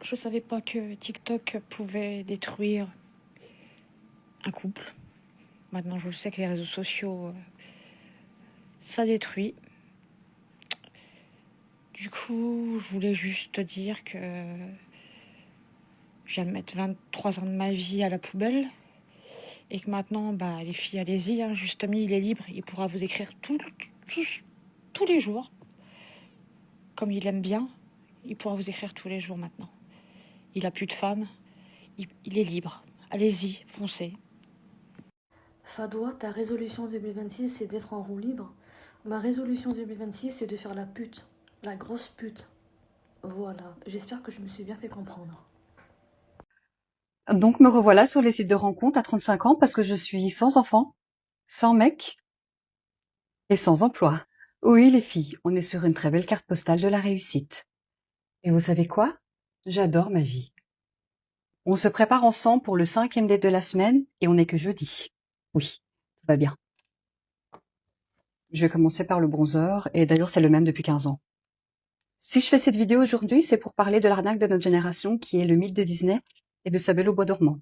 Je savais pas que TikTok pouvait détruire un couple. Maintenant, je le sais que les réseaux sociaux, ça détruit. Du coup, je voulais juste te dire que je viens de mettre 23 ans de ma vie à la poubelle et que maintenant, les filles, allez-y, hein, juste Tommy, il est libre, il pourra vous écrire tous les jours, comme il aime bien, il pourra vous écrire tous les jours maintenant. Il a plus de femme, il est libre. Allez-y, foncez. Fadoua, ta résolution 2026, c'est d'être en roue libre. Ma résolution 2026, c'est de faire la pute. La grosse pute. Voilà, j'espère que je me suis bien fait comprendre. Donc me revoilà sur les sites de rencontres à 35 ans parce que je suis sans enfant, sans mec et sans emploi. Oui les filles, on est sur une très belle carte postale de la réussite. Et vous savez quoi? J'adore ma vie. On se prépare ensemble pour le 5e date de la semaine et on n'est que jeudi. Oui, tout va bien. Je vais commencer par le bronzer et d'ailleurs c'est le même depuis 15 ans. Si je fais cette vidéo aujourd'hui, c'est pour parler de l'arnaque de notre génération qui est le mythe de Disney et de sa Belle au bois dormant.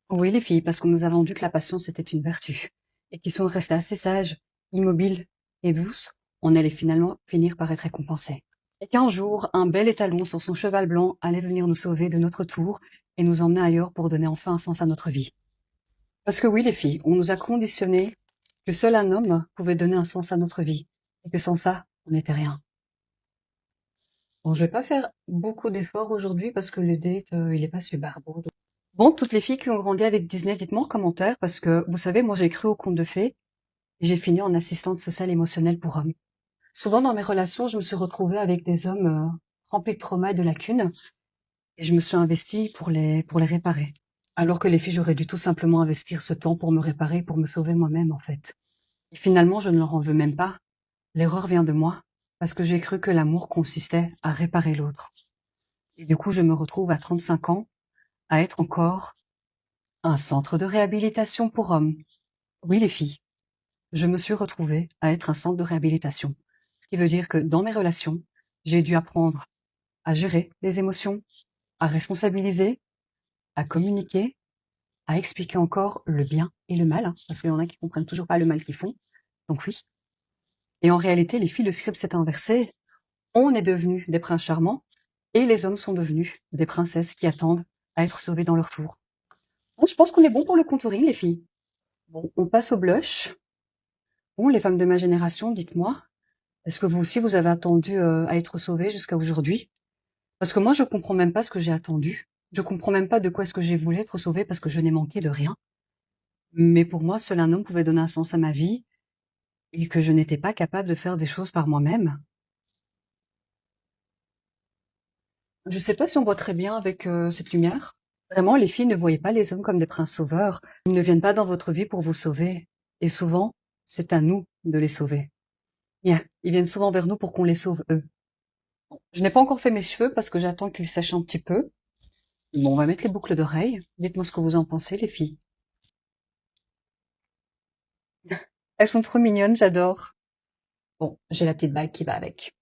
Oui les filles, parce qu'on nous a vendu que la patience était une vertu et qu'ils sont restés assez sages, immobiles et douces, on allait finalement finir par être récompensés. Et qu'un jour, un bel étalon sur son cheval blanc allait venir nous sauver de notre tour et nous emmener ailleurs pour donner enfin un sens à notre vie. Parce que oui les filles, on nous a conditionné que seul un homme pouvait donner un sens à notre vie et que sans ça, on n'était rien. Bon, je vais pas faire beaucoup d'efforts aujourd'hui parce que le date, il est pas super beau. Bon, toutes les filles qui ont grandi avec Disney, dites-moi en commentaire parce que, vous savez, moi j'ai cru aux contes de fées et j'ai fini en assistante sociale émotionnelle pour hommes. Souvent dans mes relations, je me suis retrouvée avec des hommes remplis de traumas et de lacunes et je me suis investie pour les réparer. Alors que les filles, j'aurais dû tout simplement investir ce temps pour me réparer, pour me sauver moi-même en fait. Et finalement, je ne leur en veux même pas. L'erreur vient de moi parce que j'ai cru que l'amour consistait à réparer l'autre. Et du coup, je me retrouve à 35 ans à être encore un centre de réhabilitation pour hommes. Oui, les filles, je me suis retrouvée à être un centre de réhabilitation. Ce qui veut dire que dans mes relations, j'ai dû apprendre à gérer les émotions, à responsabiliser, à communiquer, à expliquer encore le bien et le mal, hein, parce qu'il y en a qui comprennent toujours pas le mal qu'ils font. Donc oui. Et en réalité, les filles, le script s'est inversé. On est devenus des princes charmants et les hommes sont devenus des princesses qui attendent à être sauvées dans leur tour. Bon, je pense qu'on est bon pour le contouring, les filles. Bon, on passe au blush. Bon, les femmes de ma génération, dites-moi, est-ce que vous aussi vous avez attendu à être sauvées jusqu'à aujourd'hui? Parce que moi, je comprends même pas ce que j'ai attendu. Je comprends même pas de quoi est-ce que j'ai voulu être sauvée parce que je n'ai manqué de rien. Mais pour moi, seul un homme pouvait donner un sens à ma vie et que je n'étais pas capable de faire des choses par moi-même. Je sais pas si on voit très bien avec cette lumière. Vraiment, les filles ne voyez pas les hommes comme des princes sauveurs. Ils ne viennent pas dans votre vie pour vous sauver. Et souvent, c'est à nous de les sauver. Bien, ils viennent souvent vers nous pour qu'on les sauve eux. Je n'ai pas encore fait mes cheveux parce que j'attends qu'ils sèchent un petit peu. Bon, on va mettre les boucles d'oreilles. Dites-moi ce que vous en pensez, les filles. Elles sont trop mignonnes, j'adore. Bon, j'ai la petite bague qui va avec.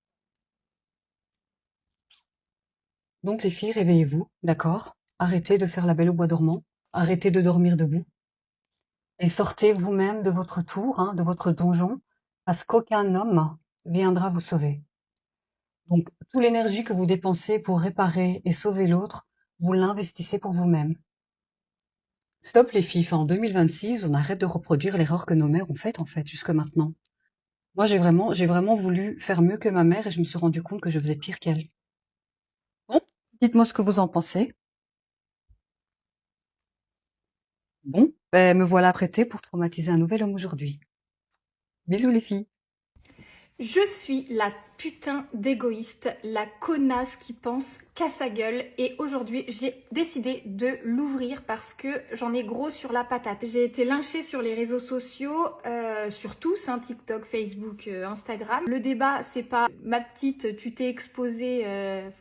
Donc les filles, réveillez-vous, d'accord? Arrêtez de faire la belle au bois dormant. Arrêtez de dormir debout. Et sortez vous-même de votre tour, hein, de votre donjon, parce qu'aucun homme viendra vous sauver. Donc, toute l'énergie que vous dépensez pour réparer et sauver l'autre, vous l'investissez pour vous-même. Stop les filles, en 2026, on arrête de reproduire l'erreur que nos mères ont faite, en fait, jusque maintenant. Moi, j'ai vraiment voulu faire mieux que ma mère et je me suis rendu compte que je faisais pire qu'elle. Bon, dites-moi ce que vous en pensez. Bon, ben, me voilà apprêtée pour traumatiser un nouvel homme aujourd'hui. Bisous les filles. Je suis la putain d'égoïste, la connasse qui pense qu'à sa gueule et aujourd'hui j'ai décidé de l'ouvrir parce que j'en ai gros sur la patate. J'ai été lynchée sur les réseaux sociaux, sur tous, hein, TikTok, Facebook, Instagram. Le débat c'est pas ma petite, tu t'es exposée,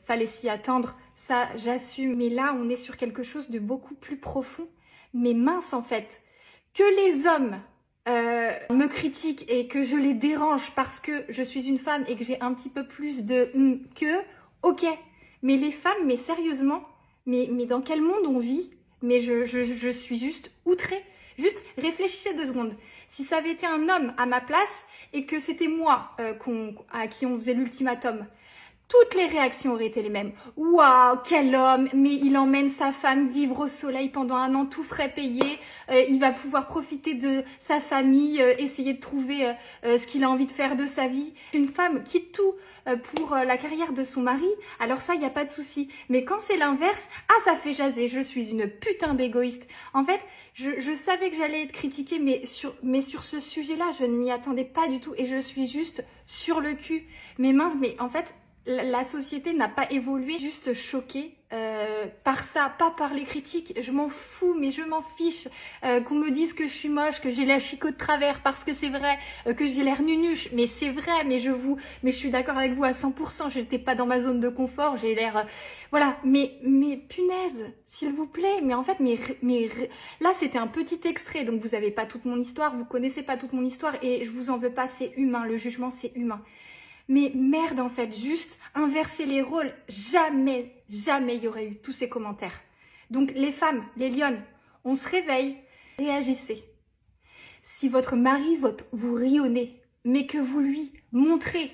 fallait s'y attendre, ça j'assume. Mais là on est sur quelque chose de beaucoup plus profond, mais mince en fait. Que les hommes me critiquent et que je les dérange parce que je suis une femme et que j'ai un petit peu plus de que, ok. Mais les femmes, mais sérieusement, mais dans quel monde on vit? Mais je suis juste outrée. Juste réfléchissez 2 secondes. Si ça avait été un homme à ma place et que c'était moi à qui on faisait l'ultimatum, toutes les réactions auraient été les mêmes. Waouh, quel homme, mais il emmène sa femme vivre au soleil pendant 1 an, tout frais payé. Il va pouvoir profiter de sa famille, essayer de trouver ce qu'il a envie de faire de sa vie. Une femme quitte tout pour la carrière de son mari, alors ça, il n'y a pas de souci. Mais quand c'est l'inverse, ah, ça fait jaser, je suis une putain d'égoïste. En fait, je savais que j'allais être critiquée, mais sur ce sujet-là, je ne m'y attendais pas du tout et je suis juste sur le cul. Mais mince, mais en fait, la société n'a pas évolué, juste choquée par ça, pas par les critiques. Je m'en fous, mais je m'en fiche qu'on me dise que je suis moche, que j'ai la chicot de travers, parce que c'est vrai, que j'ai l'air nunuche, mais c'est vrai, mais je suis d'accord avec vous à 100%, je n'étais pas dans ma zone de confort, j'ai l'air... voilà, mais punaise, s'il vous plaît, mais en fait, là c'était un petit extrait, donc vous n'avez pas toute mon histoire, vous connaissez pas toute mon histoire, et je vous en veux pas, c'est humain, le jugement c'est humain. Mais merde en fait, juste inverser les rôles, jamais il y aurait eu tous ces commentaires. Donc les femmes, les lionnes, on se réveille, réagissez. Si votre mari vous rit au nez, mais que vous lui montrez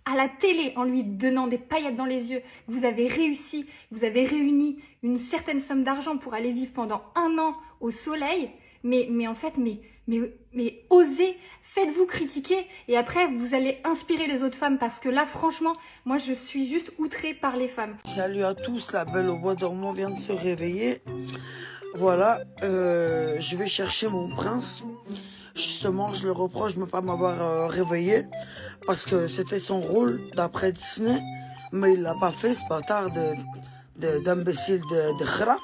à la télé en lui donnant des paillettes dans les yeux, que vous avez réussi, vous avez réuni une certaine somme d'argent pour aller vivre pendant 1 an au soleil, mais en fait, mais osez, faites-vous critiquer et après vous allez inspirer les autres femmes parce que là franchement, moi je suis juste outrée par les femmes. Salut à tous, la belle au bois dormant vient de se réveiller. Voilà, je vais chercher mon prince. Justement, je le reproche de ne pas m'avoir réveillé parce que c'était son rôle d'après Disney, mais il l'a pas fait, ce bâtard d'imbécile de khra.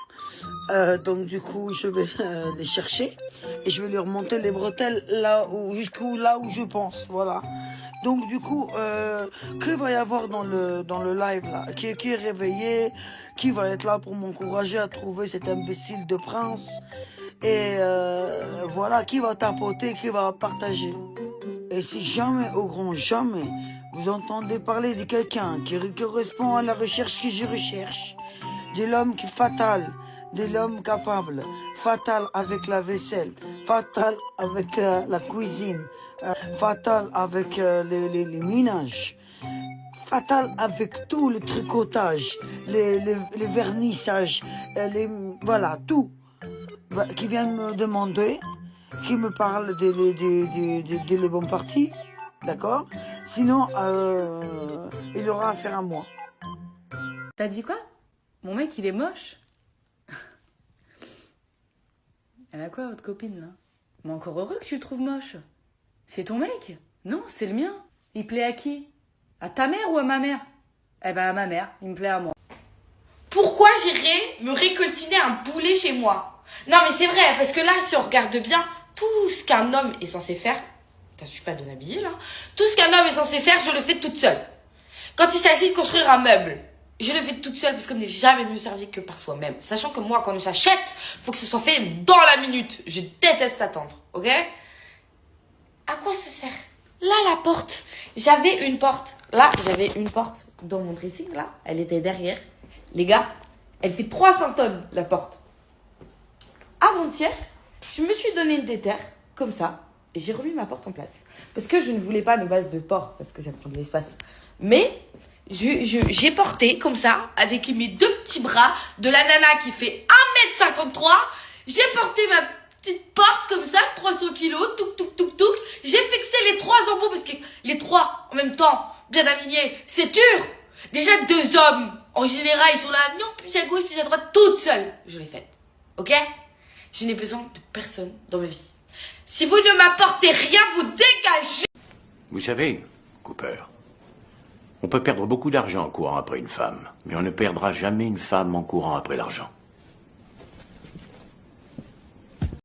Donc du coup, je vais les chercher et je vais lui remonter les bretelles là où je pense, voilà. Donc du coup, qu'il va y avoir dans le live là, qui est réveillé, qui va être là pour m'encourager à trouver cet imbécile de prince et voilà, qui va tapoter, qui va partager. Et si jamais, au grand jamais, vous entendez parler de quelqu'un qui correspond à la recherche que je recherche, de l'homme qui est fatal, de l'homme capable, fatal avec la vaisselle, fatal avec la cuisine, fatal avec les ménages, fatal avec tout le tricotage, les vernissages, voilà, tout, qui vient me demander, qui me parle des bonnes parties, d'accord? Sinon, il aura affaire à moi. T'as dit quoi? Mon mec, il est moche. Elle a quoi, votre copine, là? Mais encore heureux que tu le trouves moche. C'est ton mec? Non, c'est le mien. Il plaît à qui? À ta mère ou à ma mère? Eh ben, à ma mère. Il me plaît à moi. Pourquoi j'irais me récoltiner un boulet chez moi? Non, mais c'est vrai, parce que là, si on regarde bien, tout ce qu'un homme est censé faire... Putain, je suis pas bien habillée, là. Tout ce qu'un homme est censé faire, je le fais toute seule. Quand il s'agit de construire un meuble, je le fais toute seule parce qu'on n'est jamais mieux servi que par soi-même. Sachant que moi, quand j'achète, faut que ce soit fait dans la minute. Je déteste attendre, ok? À quoi ça sert? Là, la porte. J'avais une porte. Là, j'avais une porte dans mon dressing, là. Elle était derrière. Les gars, elle fait 300 tonnes, la porte. Avant-hier, je me suis donné une déterre, comme ça, et j'ai remis ma porte en place. Parce que je ne voulais pas de base de porte, parce que ça prend de l'espace. Mais... j'ai porté comme ça, avec mes 2 petits bras, de la nana qui fait 1m53. J'ai porté ma petite porte comme ça, 300 kilos, touc, touc, touc, touc. J'ai fixé les 3 embouts parce que les 3 en même temps, bien alignés, c'est dur. Déjà 2 hommes, en général, ils sont là, non, plus à gauche, plus à droite, toute seule. Je l'ai faite, ok? Je n'ai besoin de personne dans ma vie. Si vous ne m'apportez rien, vous dégagez. Vous savez, Cooper, on peut perdre beaucoup d'argent en courant après une femme, mais on ne perdra jamais une femme en courant après l'argent.